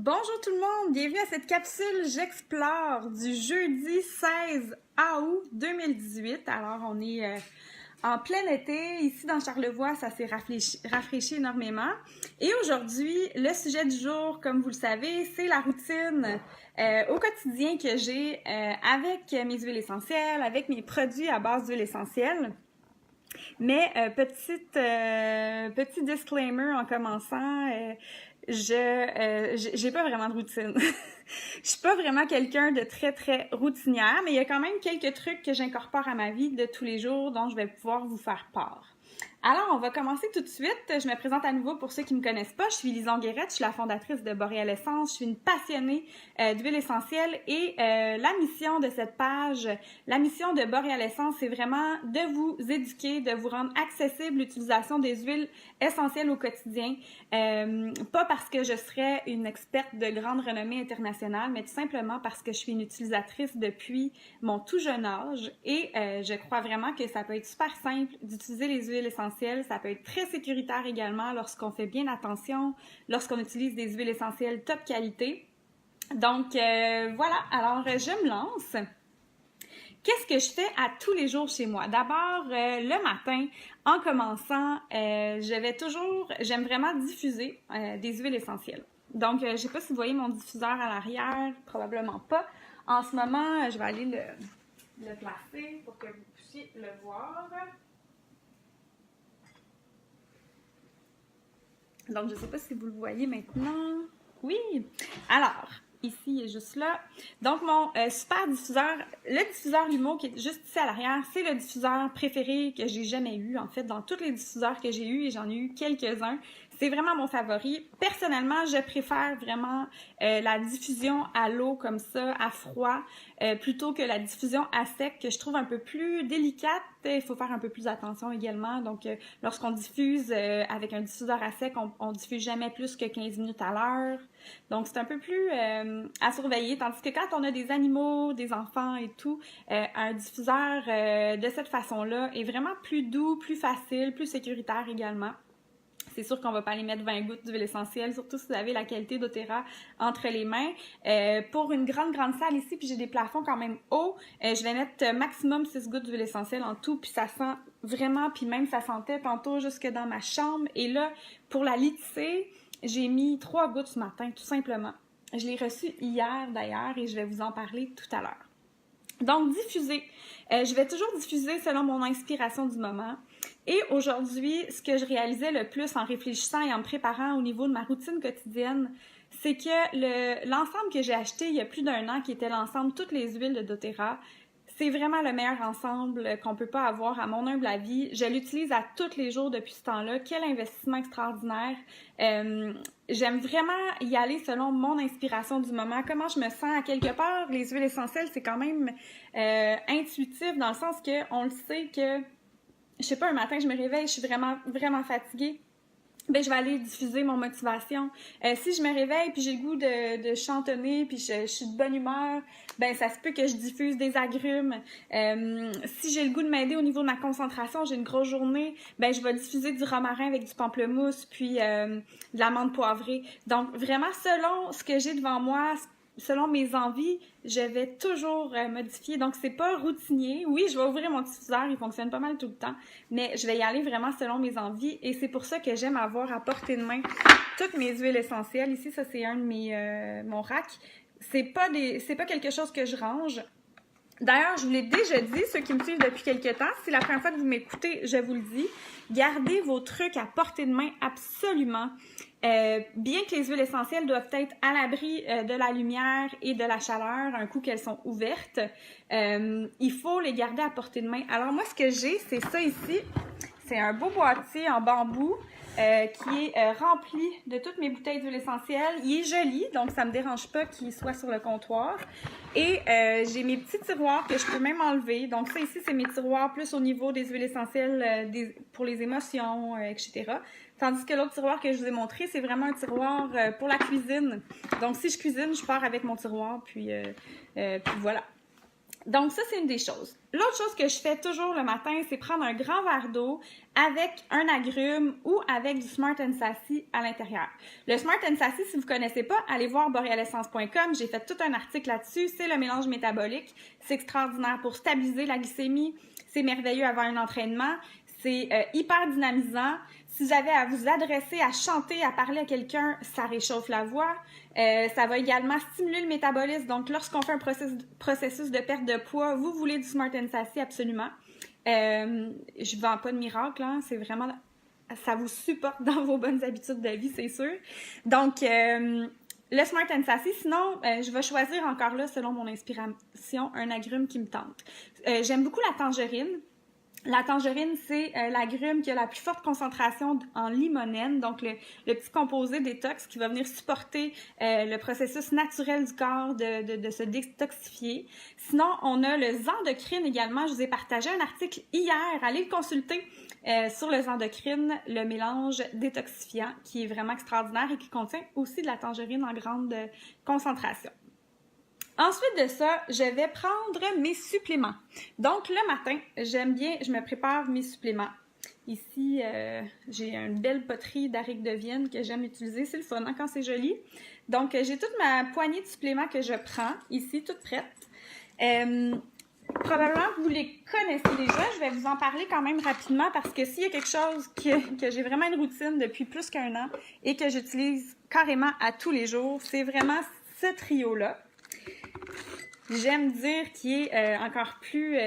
Bonjour tout le monde, bienvenue à cette capsule J'explore du jeudi 16 août 2018. Alors on est en plein été, ici dans Charlevoix, ça s'est rafraîchi énormément. Et aujourd'hui, le sujet du jour, comme vous le savez, c'est la routine au quotidien que j'ai avec mes huiles essentielles, avec mes produits à base d'huiles essentielles. Mais petit disclaimer en commençant, j'ai pas vraiment de routine. Je suis pas vraiment quelqu'un de très routinière, mais il y a quand même quelques trucs que j'incorpore à ma vie de tous les jours dont je vais pouvoir vous faire part. Alors, on va commencer tout de suite. Je me présente à nouveau pour ceux qui ne me connaissent pas. Je suis Lison Guérette, je suis la fondatrice de Boreal Essence. Je suis une passionnée d'huile essentielle et la mission de cette page, la mission de Boreal Essence, c'est vraiment de vous éduquer, de vous rendre accessible l'utilisation des huiles essentielles au quotidien. Pas parce que je serais une experte de grande renommée internationale, mais tout simplement parce que je suis une utilisatrice depuis mon tout jeune âge et je crois vraiment que ça peut être super simple d'utiliser les huiles essentielles. Ça peut être très sécuritaire également lorsqu'on fait bien attention, lorsqu'on utilise des huiles essentielles top qualité. Donc voilà, alors je me lance. Qu'est-ce que je fais à tous les jours chez moi? D'abord, le matin, en commençant, j'aime vraiment diffuser des huiles essentielles. Donc, je ne sais pas si vous voyez mon diffuseur à l'arrière, probablement pas. En ce moment, je vais aller le placer pour que vous puissiez le voir. Donc, je ne sais pas si vous le voyez maintenant. Oui! Alors, ici, il est juste là. Donc, mon super diffuseur, le diffuseur Lumo qui est juste ici à l'arrière, c'est le diffuseur préféré que j'ai jamais eu, en fait, dans tous les diffuseurs que j'ai eu, et j'en ai eu quelques-uns. C'est vraiment mon favori. Personnellement, je préfère vraiment la diffusion à l'eau comme ça, à froid, plutôt que la diffusion à sec, que je trouve un peu plus délicate. Il faut faire un peu plus attention également. Donc, lorsqu'on diffuse avec un diffuseur à sec, on diffuse jamais plus que 15 minutes à l'heure. Donc, c'est un peu plus à surveiller. Tandis que quand on a des animaux, des enfants et tout, un diffuseur de cette façon-là est vraiment plus doux, plus facile, plus sécuritaire également. C'est sûr qu'on ne va pas aller mettre 20 gouttes d'huile essentielle, surtout si vous avez la qualité d'Otera entre les mains. Pour une grande salle ici, puis j'ai des plafonds quand même hauts, je vais mettre maximum 6 gouttes d'huile essentielle en tout, puis ça sent vraiment, puis même ça sentait tantôt jusque dans ma chambre. Et là, pour la lisser, j'ai mis 3 gouttes ce matin, tout simplement. Je l'ai reçue hier d'ailleurs et je vais vous en parler tout à l'heure. Donc, diffuser. Je vais toujours diffuser selon mon inspiration du moment. Et aujourd'hui, ce que je réalisais le plus en réfléchissant et en me préparant au niveau de ma routine quotidienne, c'est que l'ensemble que j'ai acheté il y a plus d'1 an, qui était l'ensemble toutes les huiles de doTERRA, c'est vraiment le meilleur ensemble qu'on peut pas avoir à mon humble avis. Je l'utilise à tous les jours depuis ce temps-là. Quel investissement extraordinaire! J'aime vraiment y aller selon mon inspiration du moment. Comment je me sens à quelque part. Les huiles essentielles, c'est quand même intuitif dans le sens que on le sait que, je sais pas, un matin, je me réveille, je suis vraiment fatiguée. Ben, je vais aller diffuser mon motivation. Si je me réveille puis j'ai le goût de chantonner puis je suis de bonne humeur, ben ça se peut que je diffuse des agrumes. Si j'ai le goût de m'aider au niveau de ma concentration, j'ai une grosse journée, ben je vais diffuser du romarin avec du pamplemousse puis de l'amande poivrée. Donc vraiment selon ce que j'ai devant moi, selon mes envies, je vais toujours modifier. Donc, c'est pas routinier. Oui, je vais ouvrir mon diffuseur, il fonctionne pas mal tout le temps, mais je vais y aller vraiment selon mes envies et c'est pour ça que j'aime avoir à portée de main toutes mes huiles essentielles. Ici, ça, c'est un de mon rack. C'est pas quelque chose que je range. D'ailleurs, je vous l'ai déjà dit, ceux qui me suivent depuis quelques temps, si c'est la première fois que vous m'écoutez, je vous le dis, gardez vos trucs à portée de main absolument. Bien que les huiles essentielles doivent être à l'abri de la lumière et de la chaleur un coup qu'elles sont ouvertes, il faut les garder à portée de main. Alors moi, ce que j'ai, c'est ça ici. C'est un beau boîtier en bambou qui est rempli de toutes mes bouteilles d'huile essentielle. Il est joli, donc ça ne me dérange pas qu'il soit sur le comptoir. Et j'ai mes petits tiroirs que je peux même enlever. Donc ça ici, c'est mes tiroirs plus au niveau des huiles essentielles pour les émotions, etc. Tandis que l'autre tiroir que je vous ai montré, c'est vraiment un tiroir pour la cuisine. Donc si je cuisine, je pars avec mon tiroir, puis voilà. Donc ça, c'est une des choses. L'autre chose que je fais toujours le matin, c'est prendre un grand verre d'eau avec un agrume ou avec du Smart & Sassy à l'intérieur. Le Smart & Sassy, si vous ne connaissez pas, allez voir borealessence.com. J'ai fait tout un article là-dessus. C'est le mélange métabolique. C'est extraordinaire pour stabiliser la glycémie. C'est merveilleux avant un entraînement. C'est hyper dynamisant. Si vous avez à vous adresser, à chanter, à parler à quelqu'un, ça réchauffe la voix. Ça va également stimuler le métabolisme. Donc, lorsqu'on fait un processus de perte de poids, vous voulez du Smart & Sassy absolument. Je ne vends pas de miracle, hein. C'est vraiment... Ça vous supporte dans vos bonnes habitudes de vie, c'est sûr. Donc, le Smart & Sassy, sinon, je vais choisir encore là, selon mon inspiration, un agrume qui me tente. J'aime beaucoup la tangerine. La tangerine, c'est l'agrume qui a la plus forte concentration en limonène, donc le petit composé détox qui va venir supporter le processus naturel du corps de se détoxifier. Sinon, on a le Zendocrine également. Je vous ai partagé un article hier. Allez le consulter sur le Zendocrine, le mélange détoxifiant qui est vraiment extraordinaire et qui contient aussi de la tangerine en grande concentration. Ensuite de ça, je vais prendre mes suppléments. Donc, le matin, j'aime bien, je me prépare mes suppléments. Ici, j'ai une belle poterie d'haricots de Vienne que j'aime utiliser. C'est le fun hein, quand c'est joli. Donc, j'ai toute ma poignée de suppléments que je prends ici, toute prête. Probablement que vous les connaissez déjà. Je vais vous en parler quand même rapidement parce que s'il y a quelque chose que j'ai vraiment une routine depuis plus qu'1 an et que j'utilise carrément à tous les jours, c'est vraiment ce trio-là. J'aime dire qu'il est encore plus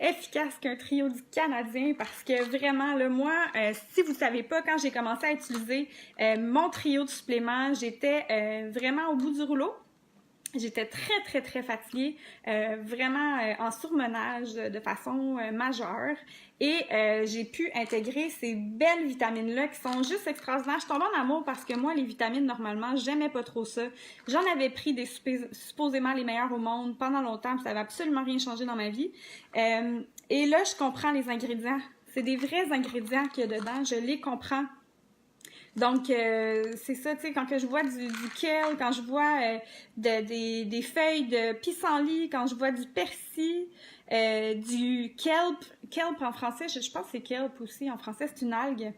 efficace qu'un trio du Canadien parce que vraiment, là, moi, si vous ne savez pas, quand j'ai commencé à utiliser mon trio de suppléments, j'étais vraiment au bout du rouleau. J'étais très, très, très fatiguée, vraiment en surmenage de façon majeure. Et j'ai pu intégrer ces belles vitamines-là qui sont juste extraordinaires. Je tombe en amour parce que moi, les vitamines, normalement, j'aimais pas trop ça. J'en avais pris des supposément les meilleures au monde pendant longtemps, puis ça n'avait absolument rien changé dans ma vie. Et là, je comprends les ingrédients. C'est des vrais ingrédients qu'il y a dedans. Je les comprends. Donc, c'est ça, tu sais, quand que je vois du kale, quand je vois des feuilles de pissenlit, quand je vois du persil, du kelp en français, je pense que c'est kelp aussi, en français c'est une algue,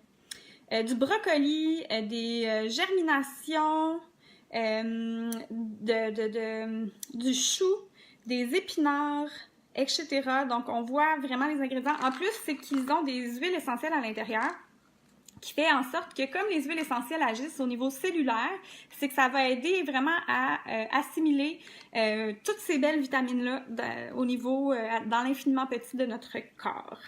du brocoli, des germinations, du chou, des épinards, etc. Donc, on voit vraiment les ingrédients. En plus, c'est qu'ils ont des huiles essentielles à l'intérieur, qui fait en sorte que comme les huiles essentielles agissent au niveau cellulaire, c'est que ça va aider vraiment à assimiler toutes ces belles vitamines-là au niveau, dans l'infiniment petit de notre corps.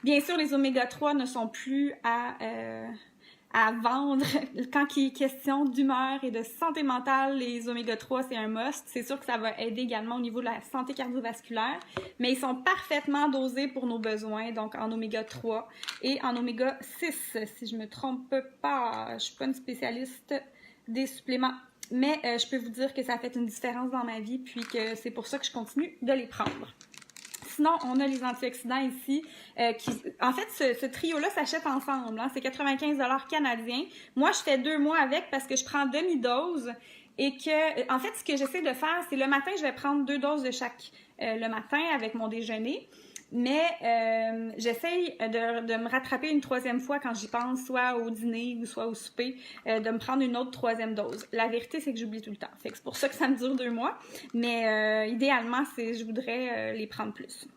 Bien sûr, les oméga 3 ne sont plus à vendre. Quand il est question d'humeur et de santé mentale, les oméga 3, c'est un must. C'est sûr que ça va aider également au niveau de la santé cardiovasculaire, mais ils sont parfaitement dosés pour nos besoins, donc en oméga 3 et en oméga 6, si je me trompe pas. Je suis pas une spécialiste des suppléments, mais je peux vous dire que ça a fait une différence dans ma vie, puis que c'est pour ça que je continue de les prendre. Sinon, on a les antioxydants ici. En fait, ce trio-là s'achète ensemble. Hein, c'est 95 $ canadiens. Moi, je fais 2 mois avec parce que je prends demi-dose. Et que, en fait, ce que j'essaie de faire, c'est le matin, je vais prendre 2 doses de chaque le matin avec mon déjeuner. Mais j'essaye de me rattraper une 3e fois quand j'y pense, soit au dîner ou soit au souper, de me prendre une autre 3e dose. La vérité, c'est que j'oublie tout le temps. Fait que c'est pour ça que ça me dure 2 mois. Mais idéalement, je voudrais les prendre plus.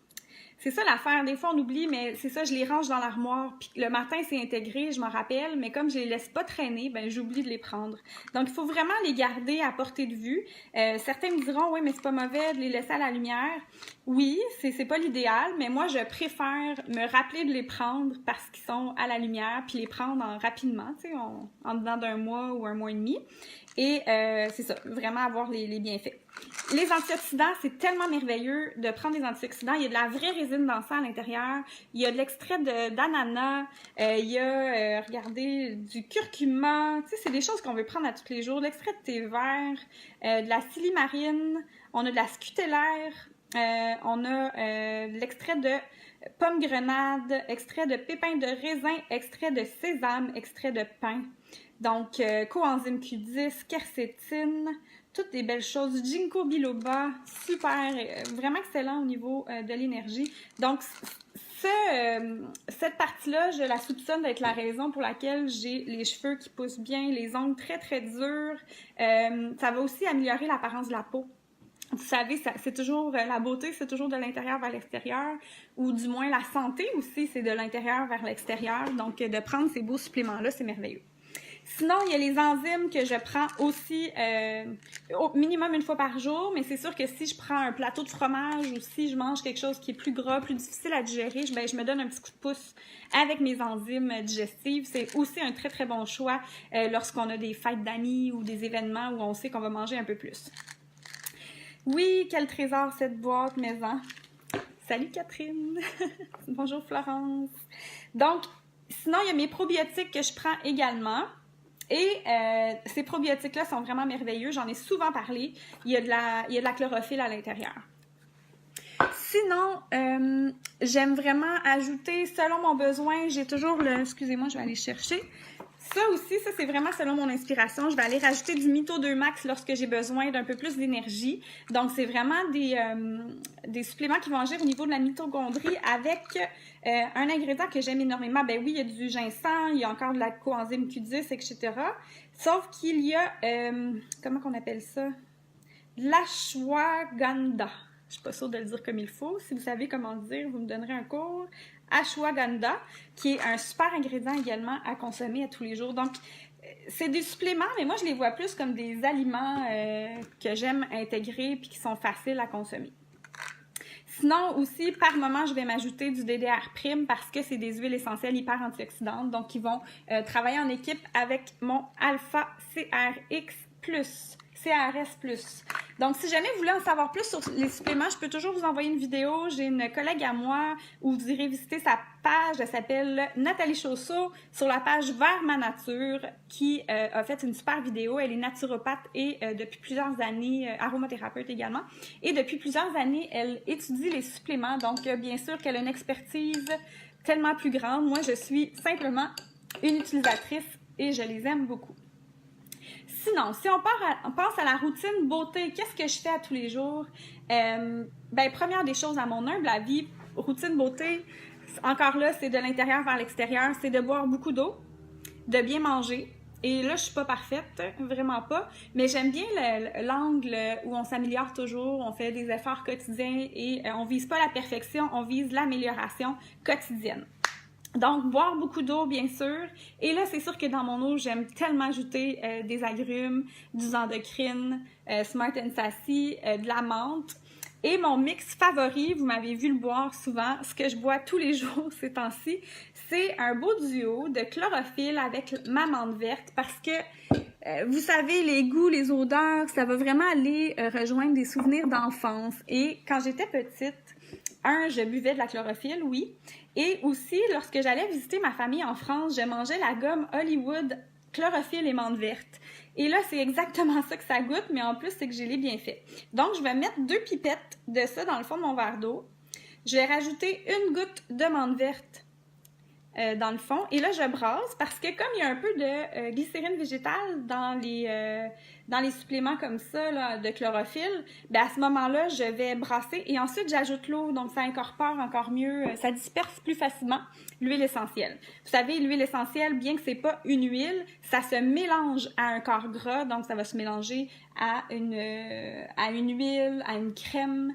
C'est ça l'affaire. Des fois, on oublie, mais c'est ça, je les range dans l'armoire. Puis le matin, c'est intégré, je m'en rappelle, mais comme je les laisse pas traîner, ben j'oublie de les prendre. Donc, il faut vraiment les garder à portée de vue. Certains me diront, oui, mais c'est pas mauvais de les laisser à la lumière. Oui, c'est pas l'idéal, mais moi, je préfère me rappeler de les prendre parce qu'ils sont à la lumière, puis les prendre rapidement, tu sais, en dedans d'1 mois ou 1 mois et demi. Et c'est ça, vraiment avoir les bienfaits. Les antioxydants, c'est tellement merveilleux de prendre des antioxydants. Il y a de la vraie résine dans ça à l'intérieur. Il y a de l'extrait d'ananas. Il y a, regardez, du curcuma. Tu sais, c'est des choses qu'on veut prendre à tous les jours. L'extrait de thé vert, de la silimarine. On a de la scutellaire. On a de l'extrait de pomme grenade, extrait de pépins de raisin, extrait de sésame, extrait de pain. Donc, coenzyme Q10, quercétine, toutes des belles choses. Du ginkgo biloba, super, vraiment excellent au niveau de l'énergie. Donc, cette partie-là, je la soupçonne d'être la raison pour laquelle j'ai les cheveux qui poussent bien, les ongles très, très durs. Ça va aussi améliorer l'apparence de la peau. Vous savez, c'est toujours la beauté, c'est toujours de l'intérieur vers l'extérieur, ou du moins la santé aussi, c'est de l'intérieur vers l'extérieur. Donc, de prendre ces beaux suppléments-là, c'est merveilleux. Sinon, il y a les enzymes que je prends aussi au minimum une fois par jour, mais c'est sûr que si je prends un plateau de fromage ou si je mange quelque chose qui est plus gras, plus difficile à digérer, je me donne un petit coup de pouce avec mes enzymes digestives. C'est aussi un très, très bon choix lorsqu'on a des fêtes d'amis ou des événements où on sait qu'on va manger un peu plus. Oui, quel trésor cette boîte maison. Salut Catherine. Bonjour Florence. Donc, sinon, il y a mes probiotiques que je prends également. Et ces probiotiques-là sont vraiment merveilleux. J'en ai souvent parlé. Il y a de la chlorophylle à l'intérieur. Sinon, j'aime vraiment ajouter, selon mon besoin, j'ai toujours le... Excusez-moi, je vais aller chercher. Ça aussi, ça c'est vraiment selon mon inspiration. Je vais aller rajouter du Mito 2 Max lorsque j'ai besoin d'un peu plus d'énergie. Donc, c'est vraiment des suppléments qui vont agir au niveau de la mitochondrie avec un ingrédient que j'aime énormément. Ben oui, il y a du ginseng, il y a encore de la coenzyme Q10, etc. Sauf qu'il y a, comment qu'on appelle ça? De l'ashwagandha. Je suis pas sûre de le dire comme il faut. Si vous savez comment le dire, vous me donnerez un cours. Ashwagandha, qui est un super ingrédient également à consommer à tous les jours. Donc, c'est des suppléments, mais moi, je les vois plus comme des aliments que j'aime intégrer et qui sont faciles à consommer. Sinon, aussi, par moment, je vais m'ajouter du DDR Prime parce que c'est des huiles essentielles hyper antioxydantes, donc qui vont travailler en équipe avec mon Alpha CRS+. Donc, si jamais vous voulez en savoir plus sur les suppléments, je peux toujours vous envoyer une vidéo. J'ai une collègue à moi où vous irez visiter sa page. Elle s'appelle Nathalie Chausseau sur la page Vers ma nature qui a fait une super vidéo. Elle est naturopathe et depuis plusieurs années, aromathérapeute également. Et depuis plusieurs années, elle étudie les suppléments. Donc, bien sûr qu'elle a une expertise tellement plus grande. Moi, je suis simplement une utilisatrice et je les aime beaucoup. Sinon, si on pense à la routine beauté, qu'est-ce que je fais à tous les jours? Première des choses à mon humble avis, routine beauté, encore là, c'est de l'intérieur vers l'extérieur, c'est de boire beaucoup d'eau, de bien manger. Et là, je suis pas parfaite, vraiment pas, mais j'aime bien l'angle où on s'améliore toujours, on fait des efforts quotidiens et on vise pas la perfection, on vise l'amélioration quotidienne. Donc, boire beaucoup d'eau, bien sûr. Et là, c'est sûr que dans mon eau, j'aime tellement ajouter des agrumes, du endocrine, Smart & Sassy, de la menthe. Et mon mix favori, vous m'avez vu le boire souvent, ce que je bois tous les jours ces temps-ci, c'est un beau duo de chlorophylle avec ma menthe verte parce que, vous savez, les goûts, les odeurs, ça va vraiment aller rejoindre des souvenirs d'enfance. Et quand j'étais petite, je buvais de la chlorophylle, oui. Et aussi, lorsque j'allais visiter ma famille en France, je mangeais la gomme Hollywood chlorophylle et menthe verte. Et là, c'est exactement ça que ça goûte, mais en plus, c'est que j'ai les bienfaits. Donc, je vais mettre 2 pipettes de ça dans le fond de mon verre d'eau. Je vais rajouter une goutte de menthe verte dans le fond. Et là, je brasse parce que comme il y a un peu de glycérine végétale dans les suppléments comme ça, là, de chlorophylle, ben à ce moment-là, je vais brasser et ensuite, j'ajoute l'eau. Donc, ça incorpore encore mieux, ça disperse plus facilement l'huile essentielle. Vous savez, l'huile essentielle, bien que c'est pas une huile, ça se mélange à un corps gras. Donc, ça va se mélanger à une huile, à une crème,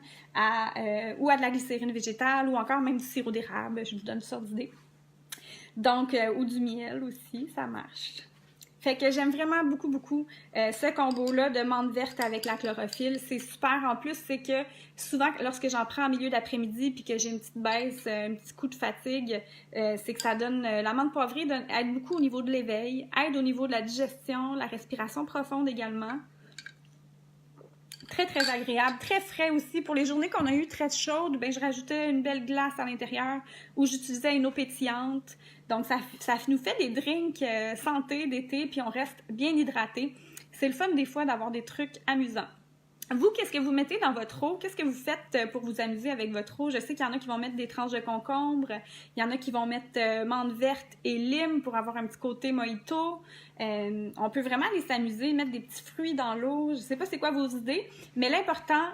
ou à de la glycérine végétale ou encore même du sirop d'érable. Je vous donne une sorte d'idée. Donc, ou du miel aussi, ça marche. Fait que j'aime vraiment beaucoup, beaucoup ce combo-là de menthe verte avec la chlorophylle. C'est super. En plus, c'est que souvent, lorsque j'en prends en milieu d'après-midi puis que j'ai une petite baisse, un petit coup de fatigue, c'est que ça donne... la menthe poivrée aide beaucoup au niveau de l'éveil, aide au niveau de la digestion, la respiration profonde également. Très, très agréable. Très frais aussi. Pour les journées qu'on a eues très chaudes, ben, je rajoutais une belle glace à l'intérieur ou j'utilisais une eau pétillante. Donc, ça nous fait des drinks santé d'été, puis on reste bien hydraté. C'est le fun des fois d'avoir des trucs amusants. Vous, qu'est-ce que vous mettez dans votre eau? Qu'est-ce que vous faites pour vous amuser avec votre eau? Je sais qu'il y en a qui vont mettre des tranches de concombre, il y en a qui vont mettre menthe verte et lime pour avoir un petit côté mojito. On peut vraiment aller s'amuser, mettre des petits fruits dans l'eau. Je sais pas c'est quoi vos idées, mais l'important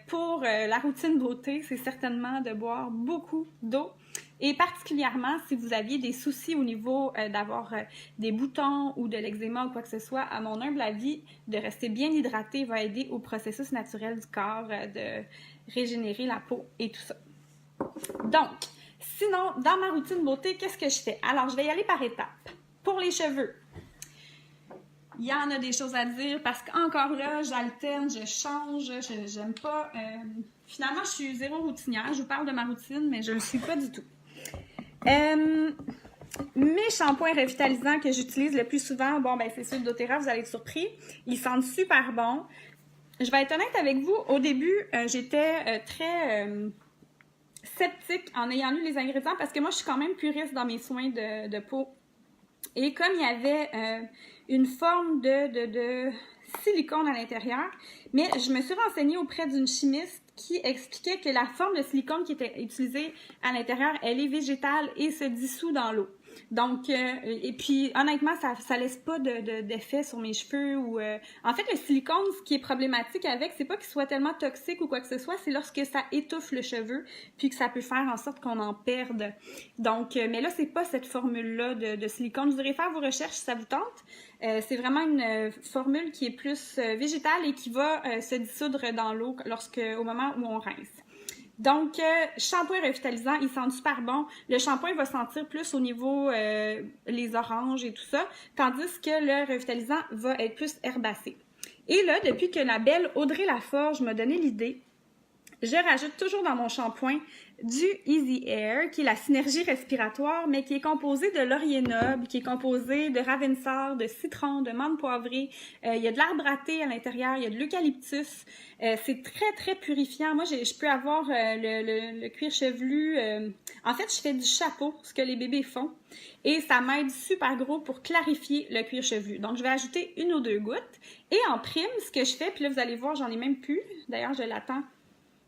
pour la routine beauté, c'est certainement de boire beaucoup d'eau. Et particulièrement, si vous aviez des soucis au niveau d'avoir des boutons ou de l'eczéma ou quoi que ce soit, à mon humble avis, de rester bien hydraté va aider au processus naturel du corps de régénérer la peau et tout ça. Donc, sinon, dans ma routine beauté, qu'est-ce que je fais? Alors, je vais y aller par étapes. Pour les cheveux, il y en a des choses à dire parce qu'encore là, j'alterne, je change, j'aime pas... Finalement, je suis zéro routinière. Je vous parle de ma routine, mais je le suis pas du tout. Mes shampoings revitalisants que j'utilise le plus souvent, bon, ben c'est ceux de doTERRA, vous allez être surpris. Ils sentent super bon. Je vais être honnête avec vous, au début, j'étais très sceptique en ayant lu les ingrédients parce que moi, je suis quand même puriste dans mes soins de peau. Et comme il y avait une forme de silicone à l'intérieur, mais je me suis renseignée auprès d'une chimiste qui expliquait que la forme de silicone qui était utilisée à l'intérieur, elle est végétale et se dissout dans l'eau. Donc, et puis honnêtement, ça laisse pas d'effet sur mes cheveux ou... En fait, le silicone, ce qui est problématique avec, c'est pas qu'il soit tellement toxique ou quoi que ce soit, c'est lorsque ça étouffe le cheveu, puis que ça peut faire en sorte qu'on en perde. Donc, mais là, c'est pas cette formule-là de silicone. Vous irez faire vos recherches si ça vous tente. C'est vraiment une formule qui est plus végétale et qui va se dissoudre dans l'eau au moment où on rince. Donc, shampoing revitalisant, il sent super bon. Le shampoing va sentir plus au niveau les oranges et tout ça, tandis que le revitalisant va être plus herbacé. Et là, depuis que la belle Audrey Laforge m'a donné l'idée, je rajoute toujours dans mon shampoing du Easy Air, qui est la synergie respiratoire, mais qui est composé de laurier noble, qui est composé de ravensar, de citron, de menthe poivrée. Il y a de l'arbre à thé à l'intérieur, il y a de l'eucalyptus. C'est très, très purifiant. Moi, je peux avoir le cuir chevelu. En fait, je fais du chapeau, ce que les bébés font. Et ça m'aide super gros pour clarifier le cuir chevelu. Donc, je vais ajouter 1 ou 2 gouttes. Et en prime, ce que je fais, puis là, vous allez voir, j'en ai même plus. D'ailleurs, je l'attends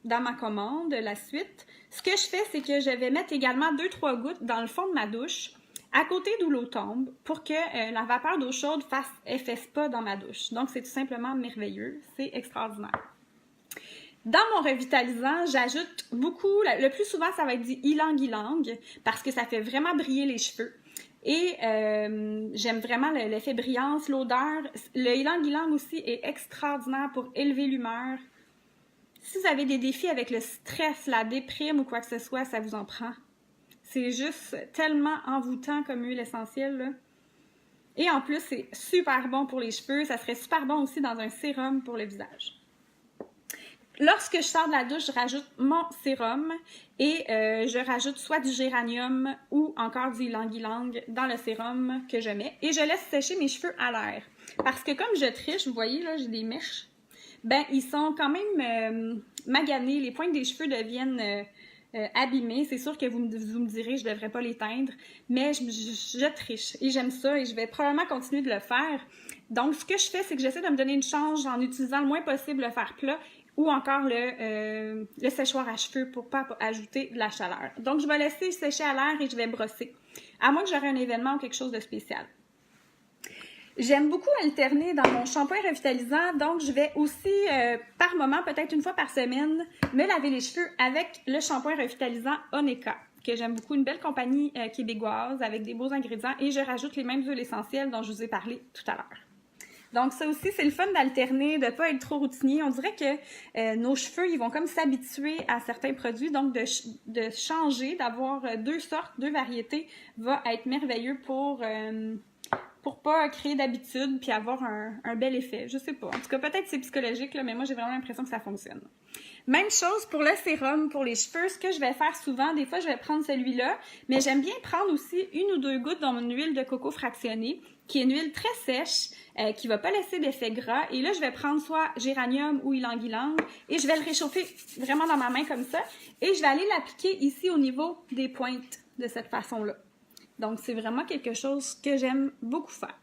dans ma commande, la suite. Ce que je fais, c'est que je vais mettre également 2-3 gouttes dans le fond de ma douche, à côté d'où l'eau tombe, pour que la vapeur d'eau chaude fasse effet spa dans ma douche. Donc, c'est tout simplement merveilleux. C'est extraordinaire. Dans mon revitalisant, j'ajoute beaucoup, le plus souvent, ça va être du ylang-ylang, parce que ça fait vraiment briller les cheveux. Et j'aime vraiment l'effet brillance, l'odeur. Le ylang-ylang aussi est extraordinaire pour élever l'humeur. Si vous avez des défis avec le stress, la déprime ou quoi que ce soit, ça vous en prend. C'est juste tellement envoûtant comme huile essentielle, là. Et en plus, c'est super bon pour les cheveux. Ça serait super bon aussi dans un sérum pour le visage. Lorsque je sors de la douche, je rajoute mon sérum et je rajoute soit du géranium ou encore du ylang-ylang dans le sérum que je mets. Et je laisse sécher mes cheveux à l'air. Parce que comme je triche, vous voyez, là, j'ai des mèches. Ben, ils sont quand même maganés. Les pointes des cheveux deviennent abîmées. C'est sûr que vous me direz, je ne devrais pas les teindre, mais je triche et j'aime ça et je vais probablement continuer de le faire. Donc, ce que je fais, c'est que j'essaie de me donner une chance en utilisant le moins possible le fer plat ou encore le séchoir à cheveux pour ne pas ajouter de la chaleur. Donc, je vais laisser sécher à l'air et je vais brosser, à moins que j'aurai un événement ou quelque chose de spécial. J'aime beaucoup alterner dans mon shampoing revitalisant, donc je vais aussi, par moment, peut-être une fois par semaine, me laver les cheveux avec le shampoing revitalisant Oneka, que j'aime beaucoup, une belle compagnie québécoise avec des beaux ingrédients, et je rajoute les mêmes huiles essentielles dont je vous ai parlé tout à l'heure. Donc ça aussi, c'est le fun d'alterner, de ne pas être trop routinier. On dirait que nos cheveux, ils vont comme s'habituer à certains produits, donc de changer, d'avoir 2 sortes, 2 variétés, va être merveilleux pour pas créer d'habitude puis avoir un bel effet. Je sais pas. En tout cas, peut-être c'est psychologique, là, mais moi, j'ai vraiment l'impression que ça fonctionne. Même chose pour le sérum pour les cheveux. Ce que je vais faire souvent, des fois, je vais prendre celui-là, mais j'aime bien prendre aussi 1 ou 2 gouttes dans mon huile de coco fractionnée, qui est une huile très sèche, qui va pas laisser d'effet gras. Et là, je vais prendre soit géranium ou ylang-ylang et je vais le réchauffer vraiment dans ma main comme ça. Et je vais aller l'appliquer ici au niveau des pointes de cette façon-là. Donc, c'est vraiment quelque chose que j'aime beaucoup faire.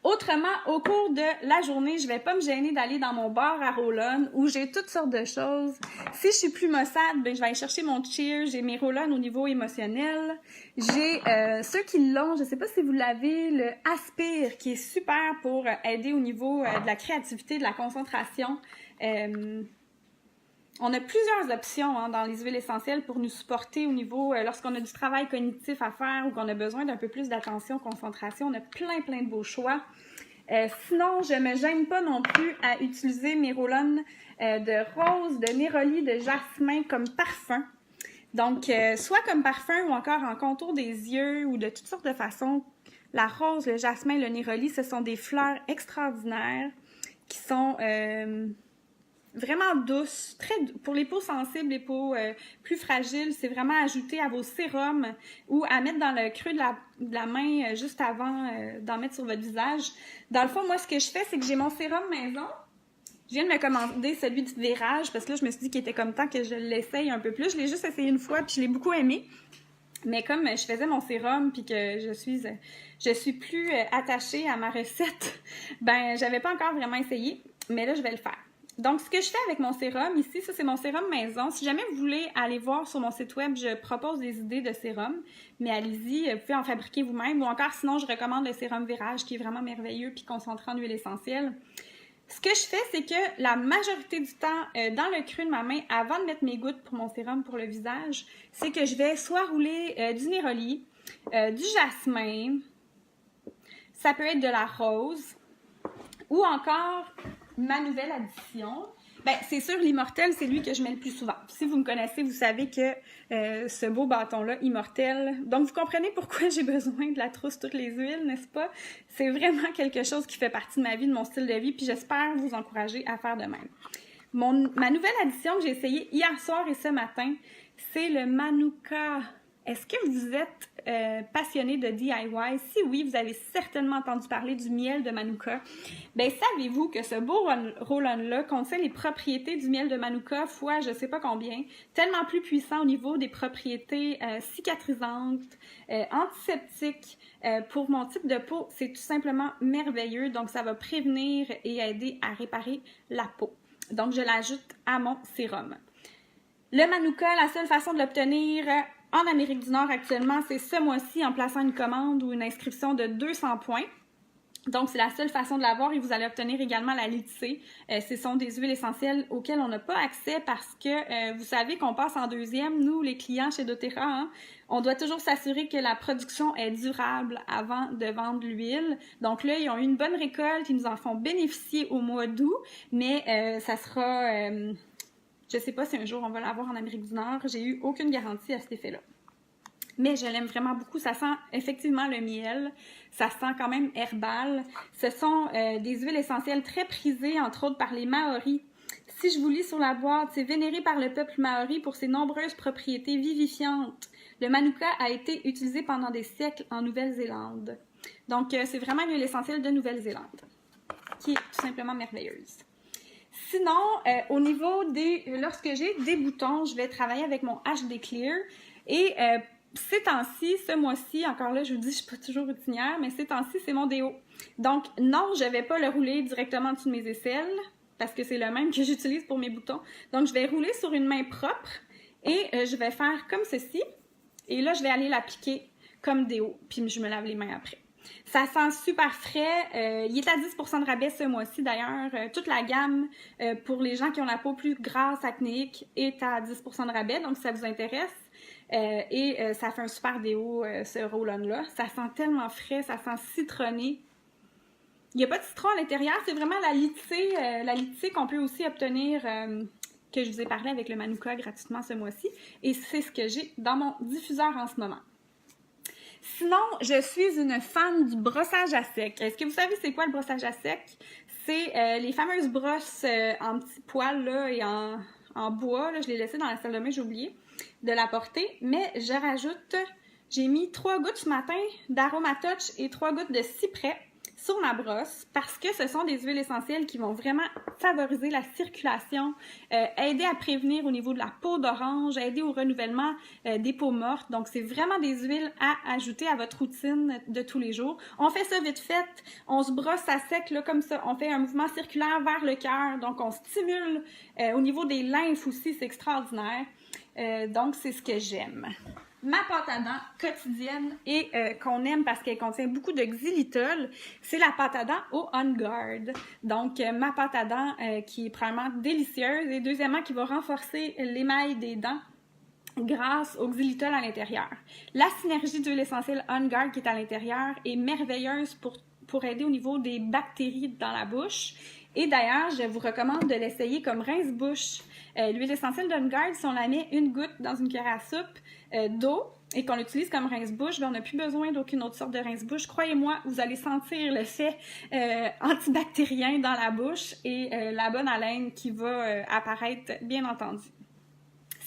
Autrement, au cours de la journée, je vais pas me gêner d'aller dans mon bar à roll-on où j'ai toutes sortes de choses. Si je suis plus maussade, ben je vais aller chercher mon cheer, j'ai mes roll-on au niveau émotionnel. J'ai ceux qui l'ont, je sais pas si vous l'avez, le Aspire qui est super pour aider au niveau de la créativité, de la concentration. On a plusieurs options dans les huiles essentielles pour nous supporter au niveau, lorsqu'on a du travail cognitif à faire ou qu'on a besoin d'un peu plus d'attention, concentration. On a plein de beaux choix. Sinon, je me gêne pas non plus à utiliser mes roll-on de rose, de néroli, de jasmin comme parfum. Donc, soit comme parfum ou encore en contour des yeux ou de toutes sortes de façons. La rose, le jasmin, le néroli, ce sont des fleurs extraordinaires qui sont vraiment douces, pour les peaux sensibles, les peaux plus fragiles. C'est vraiment ajouté à vos sérums ou à mettre dans le creux de la main juste avant d'en mettre sur votre visage. Dans le fond, moi, ce que je fais, c'est que j'ai mon sérum maison. Je viens de me commander celui du Virage parce que là, je me suis dit qu'il était comme temps que je l'essaye un peu plus. Je l'ai juste essayé une fois puis je l'ai beaucoup aimé. Mais comme je faisais mon sérum puis que je suis plus attachée à ma recette, ben j'avais pas encore vraiment essayé, mais là, je vais le faire. Donc, ce que je fais avec mon sérum ici, ça c'est mon sérum maison. Si jamais vous voulez aller voir sur mon site web, je propose des idées de sérum, mais allez-y, vous pouvez en fabriquer vous-même. Ou encore, sinon, je recommande le sérum Virage qui est vraiment merveilleux puis concentré en huile essentielle. Ce que je fais, c'est que la majorité du temps, dans le creux de ma main, avant de mettre mes gouttes pour mon sérum pour le visage, c'est que je vais soit rouler du néroli, du jasmin, ça peut être de la rose, ou encore ma nouvelle addition. Ben, c'est sûr, l'Immortel, c'est lui que je mets le plus souvent. Si vous me connaissez, vous savez que ce beau bâton-là, Immortel, donc vous comprenez pourquoi j'ai besoin de la trousse toutes les huiles, n'est-ce pas? C'est vraiment quelque chose qui fait partie de ma vie, de mon style de vie, puis j'espère vous encourager à faire de même. Ma nouvelle addition que j'ai essayée hier soir et ce matin, c'est le Manuka. Est-ce que vous êtes passionné de DIY? Si oui, vous avez certainement entendu parler du miel de Manuka. Bien, savez-vous que ce beau roll-on-là contient les propriétés du miel de Manuka fois je sais pas combien, tellement plus puissant au niveau des propriétés cicatrisantes, antiseptiques. Pour mon type de peau, c'est tout simplement merveilleux. Donc, ça va prévenir et aider à réparer la peau. Donc, je l'ajoute à mon sérum. Le Manuka, la seule façon de l'obtenir en Amérique du Nord actuellement, c'est ce mois-ci en plaçant une commande ou une inscription de 200 points. Donc, c'est la seule façon de l'avoir et vous allez obtenir également la Litse. Ce sont des huiles essentielles auxquelles on n'a pas accès parce que vous savez qu'on passe en deuxième, nous, les clients chez doTERRA, hein, on doit toujours s'assurer que la production est durable avant de vendre l'huile. Donc là, ils ont eu une bonne récolte, ils nous en font bénéficier au mois d'août, mais ça sera... je sais pas si un jour on va l'avoir en Amérique du Nord. J'ai eu aucune garantie à cet effet-là. Mais je l'aime vraiment beaucoup. Ça sent effectivement le miel. Ça sent quand même herbal. Ce sont des huiles essentielles très prisées, entre autres par les Maoris. Si je vous lis sur la boîte, c'est vénéré par le peuple Maori pour ses nombreuses propriétés vivifiantes. Le Manuka a été utilisé pendant des siècles en Nouvelle-Zélande. Donc, c'est vraiment une huile essentielle de Nouvelle-Zélande, qui est tout simplement merveilleuse. Sinon, au niveau lorsque j'ai des boutons, je vais travailler avec mon HD Clear. Et ces temps-ci, ce mois-ci, encore là, je vous dis, je suis pas toujours routinière, mais ces temps-ci, c'est mon déo. Donc, non, je vais pas le rouler directement en dessous de mes aisselles, parce que c'est le même que j'utilise pour mes boutons. Donc, je vais rouler sur une main propre et je vais faire comme ceci. Et là, je vais aller l'appliquer comme déo, puis je me lave les mains après. Ça sent super frais. Il est à 10% de rabais ce mois-ci d'ailleurs. Toute la gamme pour les gens qui ont la peau plus grasse, acnéique, est à 10% de rabais. Donc, si ça vous intéresse. Ça fait un super déo, ce roll-on-là. Ça sent tellement frais, ça sent citronné. Il n'y a pas de citron à l'intérieur. C'est vraiment la Litse qu'on peut aussi obtenir, que je vous ai parlé avec le Manuka gratuitement ce mois-ci. Et c'est ce que j'ai dans mon diffuseur en ce moment. Sinon, je suis une fan du brossage à sec. Est-ce que vous savez c'est quoi le brossage à sec? C'est les fameuses brosses en petits poils là, et en bois. Là, je l'ai laissé dans la salle de bain, j'ai oublié de l'apporter. Mais je rajoute, j'ai mis 3 gouttes ce matin d'Aroma Touch et 3 gouttes de cyprès. sur ma brosse parce que ce sont des huiles essentielles qui vont vraiment favoriser la circulation, aider à prévenir au niveau de la peau d'orange, aider au renouvellement des peaux mortes. Donc, c'est vraiment des huiles à ajouter à votre routine de tous les jours. On fait ça vite fait, on se brosse à sec là, comme ça, on fait un mouvement circulaire vers le cœur, donc on stimule au niveau des lymphes aussi, c'est extraordinaire. Donc, c'est ce que j'aime. Ma pâte à dents quotidienne et qu'on aime parce qu'elle contient beaucoup de xylitol, c'est la pâte à dents au On Guard. Donc, ma pâte à dents qui est premièrement délicieuse et deuxièmement qui va renforcer l'émail des dents grâce au xylitol à l'intérieur. La synergie d'huile essentielle On Guard qui est à l'intérieur est merveilleuse pour aider au niveau des bactéries dans la bouche. Et d'ailleurs, je vous recommande de l'essayer comme rince-bouche. L'huile essentielle d'On Guard, si on la met une goutte dans une cuillère à soupe d'eau et qu'on l'utilise comme rince-bouche, on n'a plus besoin d'aucune autre sorte de rince-bouche. Croyez-moi, vous allez sentir l'effet antibactérien dans la bouche et la bonne haleine qui va apparaître, bien entendu.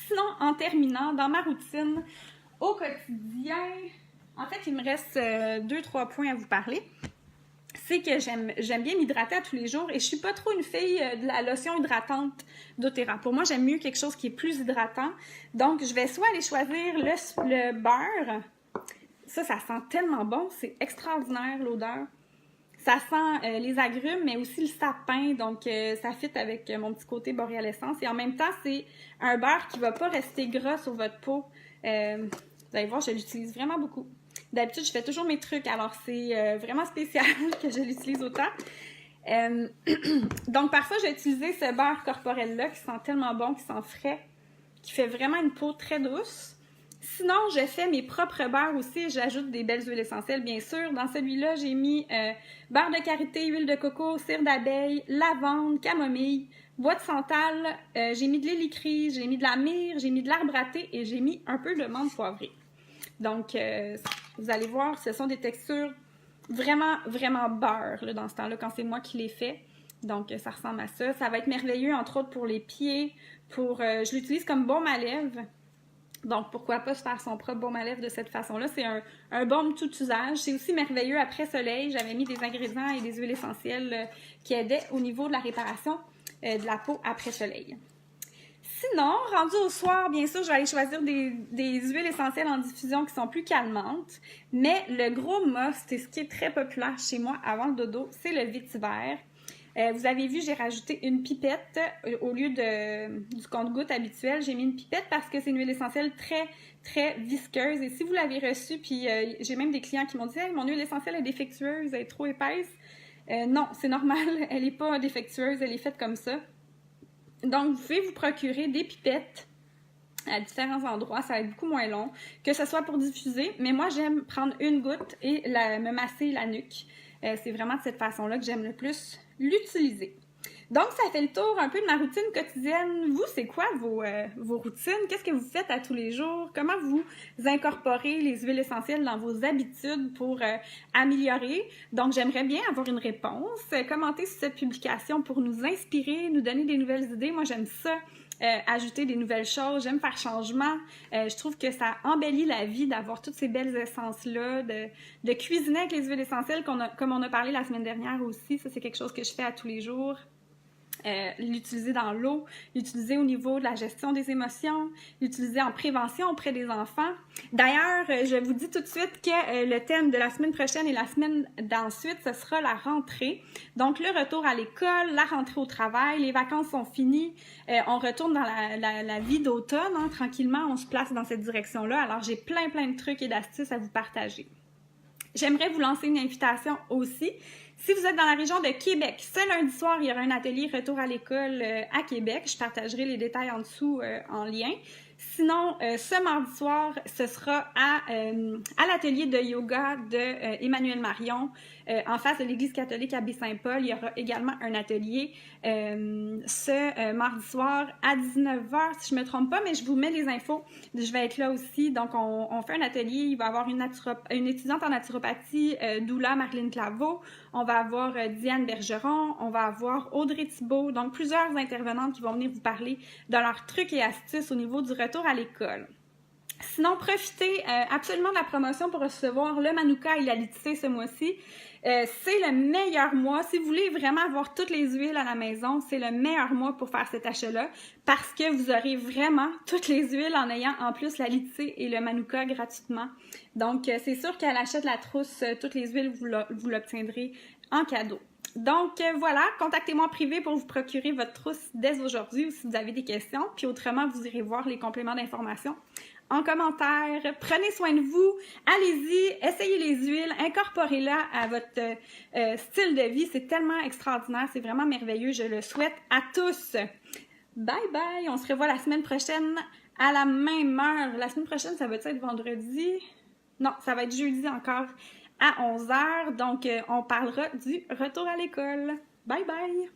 Sinon, en terminant, dans ma routine au quotidien, en fait, il me reste 2-3 points à vous parler. C'est que j'aime bien m'hydrater à tous les jours et je suis pas trop une fille de la lotion hydratante d'Otera. Pour moi, j'aime mieux quelque chose qui est plus hydratant. Donc, je vais soit aller choisir le beurre. Ça sent tellement bon. C'est extraordinaire, l'odeur. Ça sent les agrumes, mais aussi le sapin. Donc, ça fit avec mon petit côté boréalescence. Et en même temps, c'est un beurre qui va pas rester gras sur votre peau. Vous allez voir, je l'utilise vraiment beaucoup. D'habitude, je fais toujours mes trucs, alors c'est vraiment spécial que je l'utilise autant. Donc, parfois, je vais utiliser ce beurre corporel-là qui sent tellement bon, qui sent frais, qui fait vraiment une peau très douce. Sinon, je fais mes propres beurres aussi. J'ajoute des belles huiles essentielles, bien sûr. Dans celui-là, j'ai mis beurre de karité, huile de coco, cire d'abeille, lavande, camomille, bois de santal. J'ai mis de l'hélicry, j'ai mis de la myrrhe, j'ai mis de l'arbre à thé et j'ai mis un peu de menthe poivrée. Donc, vous allez voir, ce sont des textures vraiment, vraiment beurre là, dans ce temps-là, quand c'est moi qui les fais. Donc, ça ressemble à ça. Ça va être merveilleux, entre autres, pour les pieds. Je l'utilise comme baume à lèvres. Donc, pourquoi pas se faire son propre baume à lèvres de cette façon-là? C'est un baume tout usage. C'est aussi merveilleux après soleil. J'avais mis des ingrédients et des huiles essentielles qui aidaient au niveau de la réparation de la peau après soleil. Sinon, rendu au soir, bien sûr, je vais aller choisir des huiles essentielles en diffusion qui sont plus calmantes. Mais le gros must, et ce qui est très populaire chez moi avant le dodo, c'est le vétiver. Vous avez vu, j'ai rajouté une pipette au lieu du compte-gouttes habituel. J'ai mis une pipette parce que c'est une huile essentielle très, très visqueuse. Et si vous l'avez reçue, puis j'ai même des clients qui m'ont dit « Hey, mon huile essentielle est défectueuse, elle est trop épaisse. » Non, c'est normal, elle n'est pas défectueuse, elle est faite comme ça. Donc, vous pouvez vous procurer des pipettes à différents endroits, ça va être beaucoup moins long, que ce soit pour diffuser, mais moi, j'aime prendre une goutte et me masser la nuque. C'est vraiment de cette façon-là que j'aime le plus l'utiliser. Donc, ça fait le tour un peu de ma routine quotidienne. Vous, c'est quoi vos routines? Qu'est-ce que vous faites à tous les jours? Comment vous incorporez les huiles essentielles dans vos habitudes pour améliorer? Donc, j'aimerais bien avoir une réponse. Commentez sur cette publication pour nous inspirer, nous donner des nouvelles idées. Moi, j'aime ça. Ajouter des nouvelles choses, j'aime faire changement. Je trouve que ça embellit la vie d'avoir toutes ces belles essences-là, de cuisiner avec les huiles essentielles, comme on a parlé la semaine dernière aussi. Ça, c'est quelque chose que je fais à tous les jours. L'utiliser dans l'eau, l'utiliser au niveau de la gestion des émotions, l'utiliser en prévention auprès des enfants. D'ailleurs, je vous dis tout de suite que le thème de la semaine prochaine et la semaine d'ensuite, ce sera la rentrée. Donc, le retour à l'école, la rentrée au travail, les vacances sont finies, on retourne dans la vie d'automne, hein, tranquillement, on se place dans cette direction-là. Alors, j'ai plein de trucs et d'astuces à vous partager. J'aimerais vous lancer une invitation aussi. Si vous êtes dans la région de Québec, ce lundi soir, il y aura un atelier Retour à l'école à Québec. Je partagerai les détails en dessous en lien. Sinon, ce mardi soir, ce sera à l'atelier de yoga de Emmanuel Marion, en face de l'église catholique à Baie-Saint-Paul. Il y aura également un atelier ce mardi soir à 19h, si je ne me trompe pas, mais je vous mets les infos. Je vais être là aussi. Donc, on fait un atelier. Il va y avoir une étudiante en naturopathie, Doula Marlène Claveau. On va avoir Diane Bergeron. On va avoir Audrey Thibault. Donc, plusieurs intervenantes qui vont venir vous parler de leurs trucs et astuces au niveau du retour à l'école. Sinon, profitez absolument de la promotion pour recevoir le Manuka et la Litissé ce mois-ci. C'est le meilleur mois. Si vous voulez vraiment avoir toutes les huiles à la maison, c'est le meilleur mois pour faire cet achat-là parce que vous aurez vraiment toutes les huiles en ayant en plus la Litissé et le Manuka gratuitement. Donc, c'est sûr qu'à l'achat de la trousse, toutes les huiles, vous l'obtiendrez en cadeau. Donc voilà, contactez-moi en privé pour vous procurer votre trousse dès aujourd'hui ou si vous avez des questions. Puis autrement, vous irez voir les compléments d'information en commentaire. Prenez soin de vous, allez-y, essayez les huiles, incorporez-la à votre style de vie. C'est tellement extraordinaire, c'est vraiment merveilleux. Je le souhaite à tous. Bye bye, on se revoit la semaine prochaine à la même heure. La semaine prochaine, ça va être vendredi? Non, ça va être jeudi encore à 11h. Donc, on parlera du retour à l'école. Bye bye!